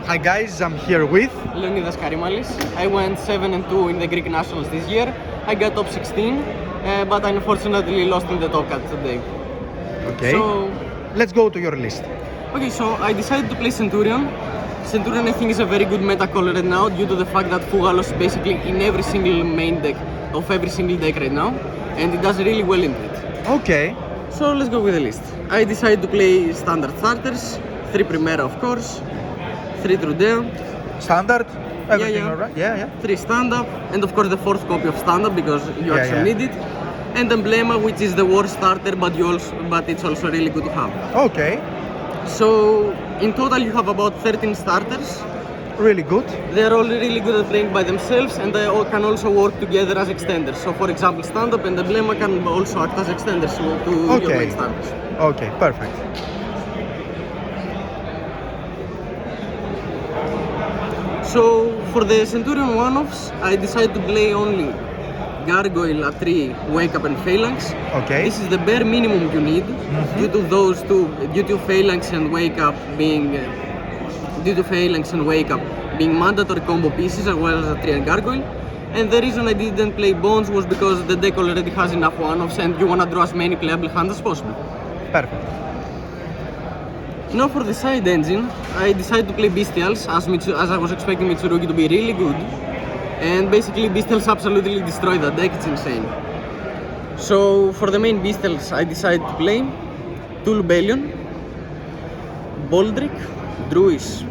Hi guys, I'm here with Leonidas Karimalis. I went 7-2 in the Greek Nationals this year. I got top 16, but I unfortunately lost in the top cut today. Okay. So, let's go to your list. okay, so I decided to play Centurion. Centurion I think is a very good meta call right now due to the fact that Fougalos is basically in every single main deck of every single deck right now, and it does really well in it. Okay. So let's go with the list. I decided to play standard starters, 3 Primera of course, 3 Trudeo, Standard? Everything yeah. alright? Yeah. 3 stand-up, and of course the 4th copy of stand-up because you actually need it, and Emblema, which is the worst starter, but it's also really good to have. Okay. So in total you have about 13 starters. Really good. They are all really good at playing by themselves, and they all can also work together as extenders. So for example, stand-up and Emblema can also act as extenders to your main starters. Okay, perfect. So for the Centurion one-offs, I decided to play only Gargoyle at 3, Wake Up and Phalanx. Okay. This is the bare minimum you need due to Phalanx and Wake Up being mandatory combo pieces as well as a 3 and Gargoyle. And the reason I didn't play Bones was because the deck already has enough one-offs and you want to draw as many playable hands as possible. Perfect. Now for the side engine, I decided to play Bestials as I was expecting Mitsurugi to be really good. And basically Bestials absolutely destroy the deck, it's insane. So for the main Bestials, I decided to play 2 Lubellion, Boldric, Druis,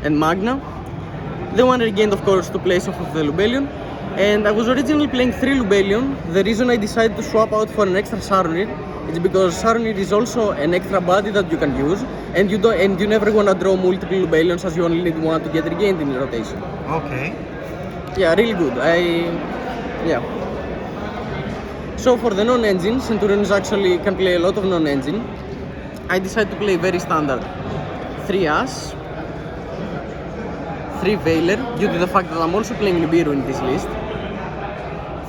and Magna. The one regained of course 2 places of the Lubellion. And I was originally playing 3 Lubellion. The reason I decided to swap out for an extra Saronir is because Saronir is also an extra body that you can use, and you never want to draw multiple Lubellions as you only need one to get regained in the rotation. Okay. Yeah, really good. So for the non-engine, Centurions actually can play a lot of non-engine. I decided to play very standard 3 Ash, 3 Veiler, due to the fact that I'm also playing Nibiru in this list,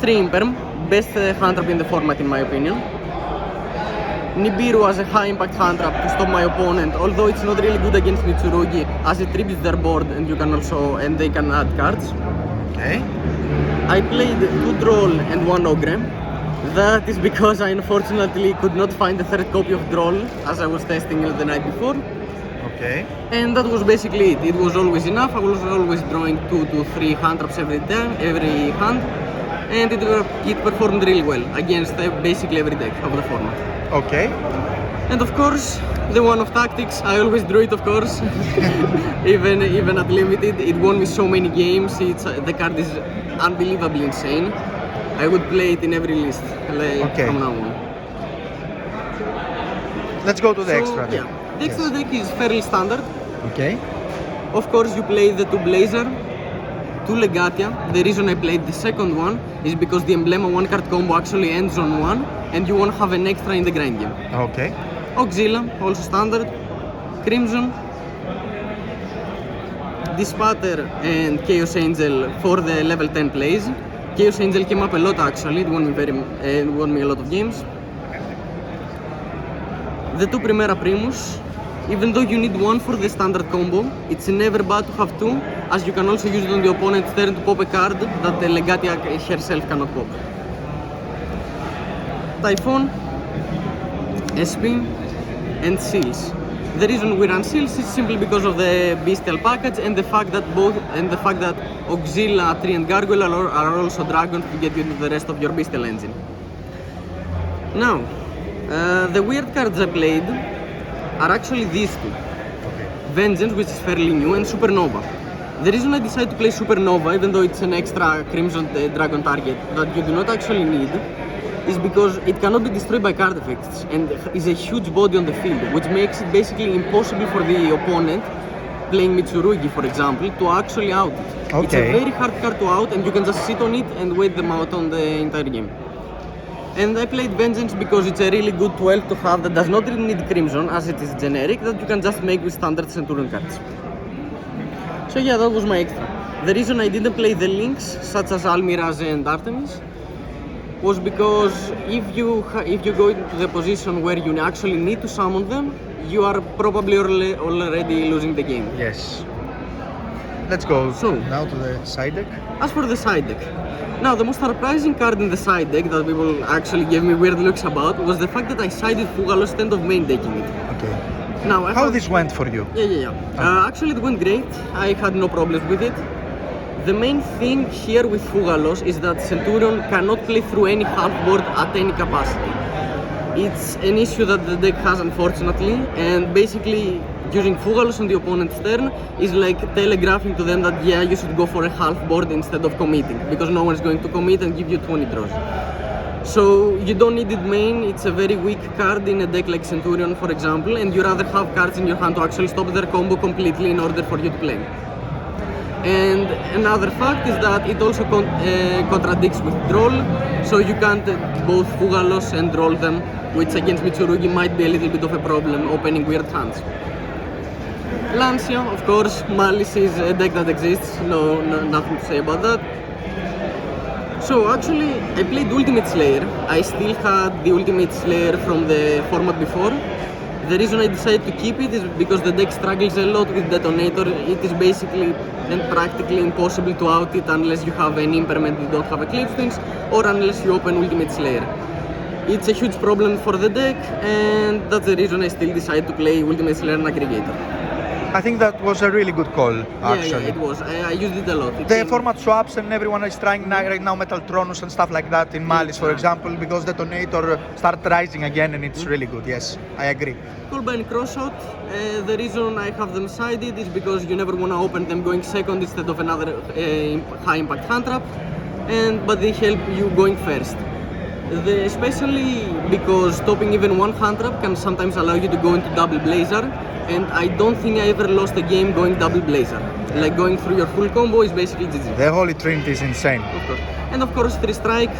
3 Imperm, best hand trap in the format in my opinion. Nibiru as a high impact hand trap to stop my opponent, although it's not really good against Mitsurugi as it tributes their board and they can add cards. Okay. I played 2 Droll and 1 Ogre. That is because I unfortunately could not find the 3rd copy of Droll as I was testing it the night before. Okay. And that was basically it. It was always enough. I was always drawing 2 to 3 hand traps every hand, and it performed really well against basically every deck of the format. Okay. And of course, the one of tactics, I always drew it of course, even at limited. It won me so many games. The card is unbelievably insane. I would play it in every list from now on. Let's go to the extra deck. Yeah, the extra deck is fairly standard. Okay. Of course, you play the 2 Blazer, 2 Legatia. The reason I played the second one is because the Emblema 1-card combo actually ends on 1, and you want to have an extra in the grind game. Okay. Auxilla, also standard, Crimson, Dispater and Chaos Angel for the level 10 plays. Chaos Angel came up a lot actually, it won me a lot of games. The 2 Primera Primus, even though you need 1 for the standard combo, it's never bad to have 2, as you can also use it on the opponent's turn to pop a card that the Legatia herself cannot pop. Typhon, SP, and Seals. The reason we run Seals is simply because of the Bestial package and the fact that Auxilla, 3 and Gargoyle are also dragons to get you to the rest of your Bestial engine. Now, the weird cards I played are actually these 2. Okay. Vengeance, which is fairly new, and Supernova. The reason I decided to play Supernova, even though it's an extra Crimson Dragon target that you do not actually need, is because it cannot be destroyed by card effects and is a huge body on the field, which makes it basically impossible for the opponent playing Mitsurugi, for example, to actually out it. Okay. It's a very hard card to out, and you can just sit on it and wait them out on the entire game. And I played Vengeance because it's a really good 12 to have that does not really need Crimson, as it is generic, that you can just make with standard Centurion cards. So yeah, that was my extra. The reason I didn't play the links, such as Almiraj and Artemis, was because if you go into the position where you actually need to summon them, you are probably already losing the game. Yes. Let's go So- now to the side deck. As for the side deck, now the most surprising card in the side deck that people actually gave me weird looks about was the fact that I sided Fougalos instead of main decking it. Okay. Now, I How have- this went for you? Yeah. Actually, it went great. I had no problems with it. The main thing here with Fougalos is that Centurion cannot play through any half board at any capacity. It's an issue that the deck has, unfortunately, and basically using Fougalos on the opponent's turn is like telegraphing to them that yeah, you should go for a half board instead of committing, because no one's going to commit and give you 20 draws. So you don't need it main, it's a very weak card in a deck like Centurion, for example, and you rather have cards in your hand to actually stop their combo completely in order for you to play. And another fact is that it also contradicts with Droll, so you can't both Fougalos and Droll them, which against Mitsurugi might be a little bit of a problem opening weird hands. Lancia, of course, Malice is a deck that exists, nothing to say about that. So actually, I played Ultimate Slayer. I still had the Ultimate Slayer from the format before. The reason I decided to keep it is because the deck struggles a lot with Detonator. It is basically and practically impossible to out it unless you have an Impermanent you don't have Eclipse Twins, or unless you open Ultimate Slayer. It's a huge problem for the deck, and that's the reason I still decided to play Ultimate Slayer and Aggregator. I think that was a really good call, actually. Yeah, it was. I used it a lot. The format swaps and everyone is trying right now Metaltronus and stuff like that in Malice, for example, because Detonator started rising again and it's really good. Yes, I agree. Coolbane Crossshot, the reason I have them sided is because you never want to open them going second instead of another high impact hand trap, but they help you going first. Especially because stopping even one hand trap can sometimes allow you to go into double Blazer, and I don't think I ever lost a game going double Blazer. Like going through your full combo is basically GG. The Holy Trinity is insane. Of course. And of course 3 Strike.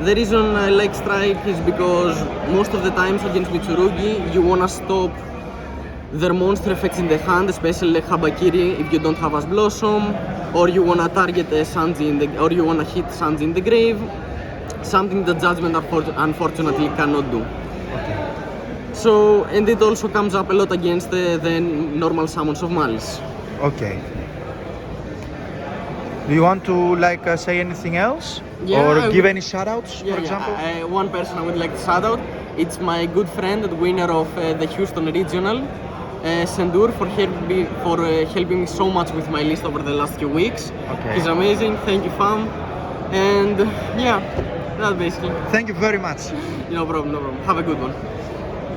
The reason I like Strike is because most of the times against Mitsurugi you wanna stop their monster effects in the hand, especially like Habakiri if you don't have Ash Blossom, or you wanna target a Sanji or you wanna hit Sanji in the grave, something that Judgment unfortunately cannot do. Okay. So, and it also comes up a lot against the normal summons of Malice. Okay. Do you want to say anything else? Yeah, or I give would- any shoutouts, Yeah, for example? one person I would like to shout out. It's my good friend, the winner of the Houston Regional, Sendur, for helping me so much with my list over the last few weeks. Okay. He's amazing. Thank you, fam. And yeah, that's basically. Thank you very much. No problem. Have a good one.